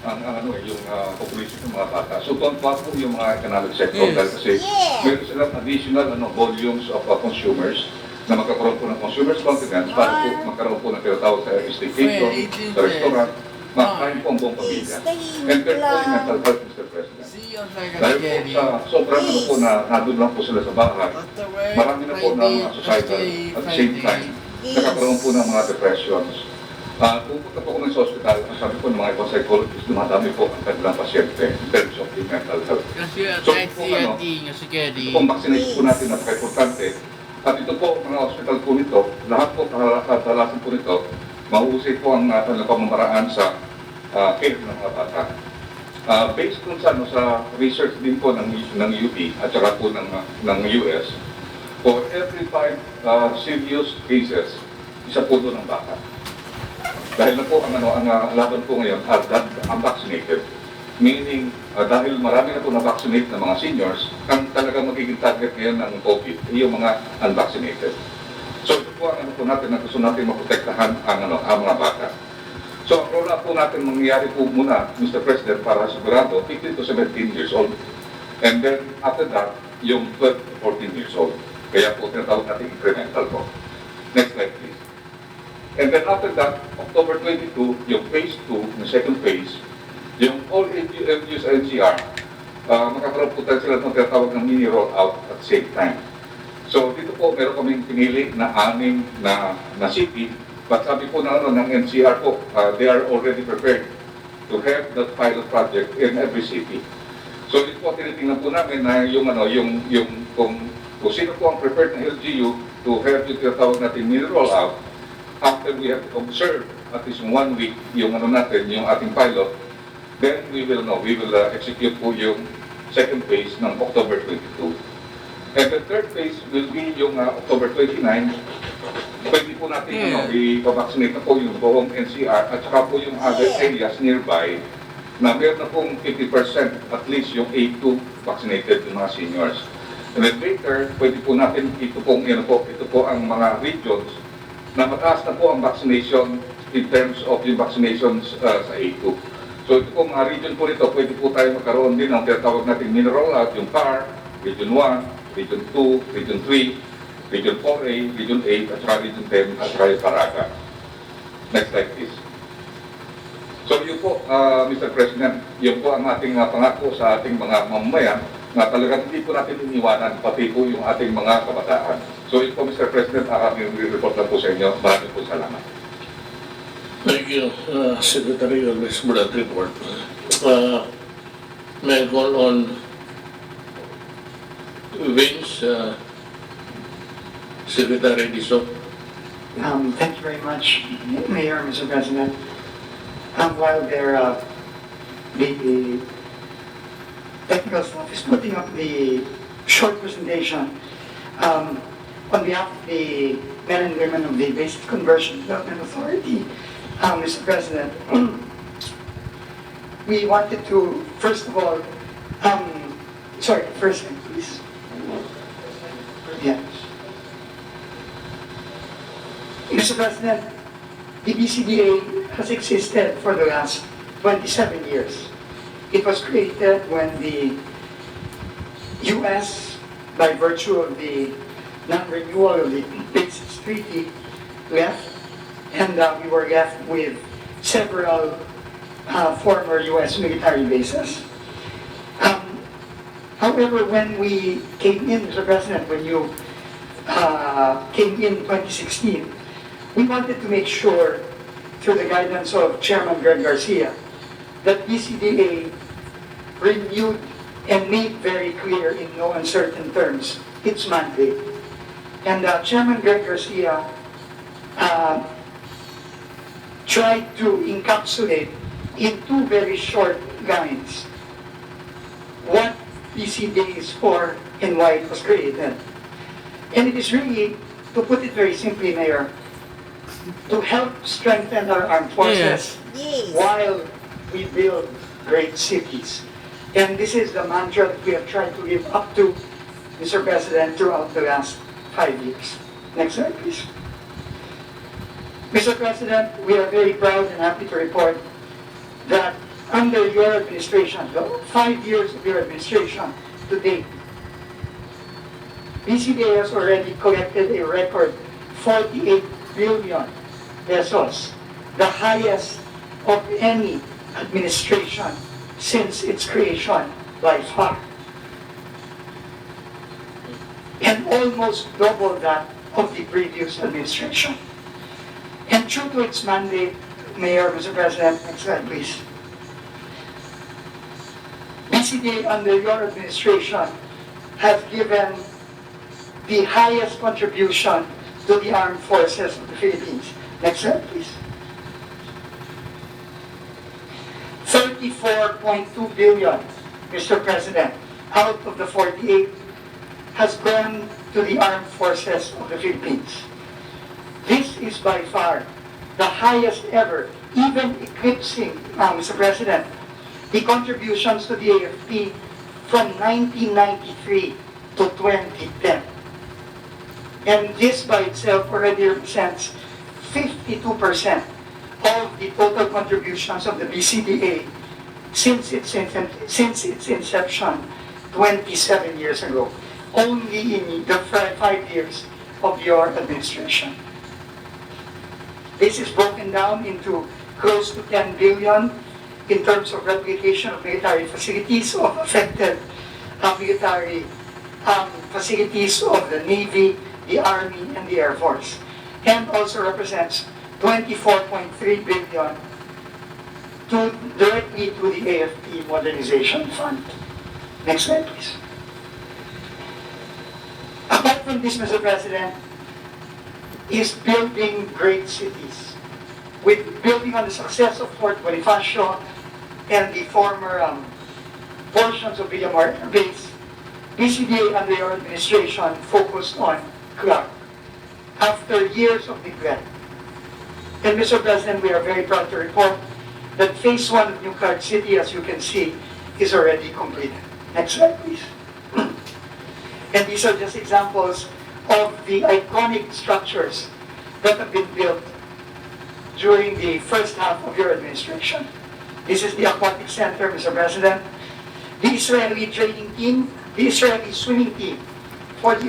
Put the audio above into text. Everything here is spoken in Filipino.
yung population ng mga bata. So, tuwan-tuwa po yung mga economic sector dahil kasi meron silang additional volumes of consumers na magkakaroon po ng consumers confidence para po magkaroon po ng tinatawag sa staycation, sa restaurant, makain po ang buong pamilya. And third po yung mental health, Mr. President. Dahil po sa sobrang po na nandun lang po sila sa bahay, marami na po ng mga societal at the same time, nakakaroon po ng mga depressions. Pupunta po kami sa hospital, ang sabi po ng mga ibang psychologists, dumadami po ang kanilang pasyente in terms of the mental health. So ito pong vaccination po natin napaka-importante. At ito po, mga hospital po nito, lahat po kadalasan po nito, mahusay po ang kanilang pamamaraan sa care ng mga bata. Based po sa research din po ng UP at saka po ng US, for every 5 serious cases, isa po doon ang bata. Dahil na po ang laban po ngayon are unvaccinated. Meaning, dahil marami na po na-vaccinate na mga seniors, ang talagang magiging target ngayon ng COVID ay yung mga unvaccinated. So ito po ang po natin na gusto natin maprotektahan ang mga bata. So ang roll up po natin mangyayari po muna, Mr. President, para sigurado 15 to 17 years old. And then after that, yung 12 to 14 years old. Kaya po tinatawag natin incremental po. Next slide please. And then after that, October 22, yung phase 2, yung second phase, yung all MUs NCR, makakaroon po tayo sila ng tinatawag ng mini rollout at the same time. So dito po, meron kaming pinili na 6 na city, but sabi po ng NCR po, they are already prepared to have that pilot project in every city. So dito po, tinitingnan po namin na kung sino po ang prepared na LGU to have yung tinatawag natin mini rollout. After we have observed at least 1 week yung yung ating pilot, then we will execute po yung second phase ng October 22. And the third phase will be yung October 29. Pwede po natin i-vaccinate na po yung buong NCR at saka po yung other areas nearby na meron na pong 50% at least yung A2 vaccinated yung mga seniors. And then later, pwede po natin ito po ang mga regions na mataas na po ang vaccination in terms of yung vaccinations sa A2. So ito po mga region po nito, pwede po tayo magkaroon din ng tinatawag natin mini rollout, yung PAR, Region 1, Region 2, Region 3, Region 4A, Region 8, at saka Region 10, at saka yung Paraga. Next slide please. So yun po, Mr. President, yun po ang ating pangako sa ating mga mamamayan na talagang hindi po natin iniwanan, pati po yung ating mga kabataan. So ito po, Mr. President, aking report lang po sa inyo. Maraming po salamat. Thank you, Secretary, on this broad report. May I call on Vince, Secretary Diso. Thank you very much, Mayor, Mr. President. While the technical staff is putting up the short presentation, on behalf of the men and women of the Basic Conversion Development Authority, Mr. President, we wanted to, first of all, first thing, please. Yeah. Mr. President, the BCDA has existed for the last 27 years. It was created when the U.S., by virtue of the non-renewal of the Basis Treaty, left, and we were left with several former U.S. military bases. However, when we came in, Mr. President, when you came in 2016, we wanted to make sure, through the guidance of Chairman Greg Garcia, that BCDA renewed and made very clear in no uncertain terms its mandate. And Chairman Greg Garcia tried to encapsulate in 2 very short lines what BCDA is for and why it was created. And it is really, to put it very simply, Mayor, to help strengthen our armed forces while we build great cities. And this is the mantra that we have tried to live up to, Mr. President, throughout the last 5 years. Next slide, please. Mr. President, we are very proud and happy to report that under your administration, the 5 years of your administration to date, BCDA has already collected a record 48 billion pesos, the highest of any administration since its creation by far. And almost double that of the previous administration. And true to its mandate, Mayor, Mr. President, next slide please. BCDA under your administration has given the highest contribution to the armed forces of the Philippines. Next slide please. 34.2 billion, Mr. President, out of the 48 has gone to the armed forces of the Philippines. This is by far the highest ever, even eclipsing, Mr. President, the contributions to the AFP from 1993 to 2010. And this by itself already represents 52% of the total contributions of the BCDA since its inception 27 years ago, only in the 5 years of your administration. This is broken down into close to 10 billion in terms of replication of military facilities of affected military facilities of the Navy, the Army, and the Air Force, and also represents 24.3 billion directly to the AFP Modernization Fund. Next slide, please. Apart from this, Mr. President, is building great cities. With building on the success of Fort Bonifacio and the former portions of Villamar Base, BCDA under your administration focused on Clark after years of neglect. And Mr. President, we are very proud to report that Phase 1 of New Clark City, as you can see, is already completed. Next slide, please. And these are just examples of the iconic structures that have been built during the first half of your administration. This is the Aquatic Center, Mr. President, the Israeli training team, the Israeli swimming team for the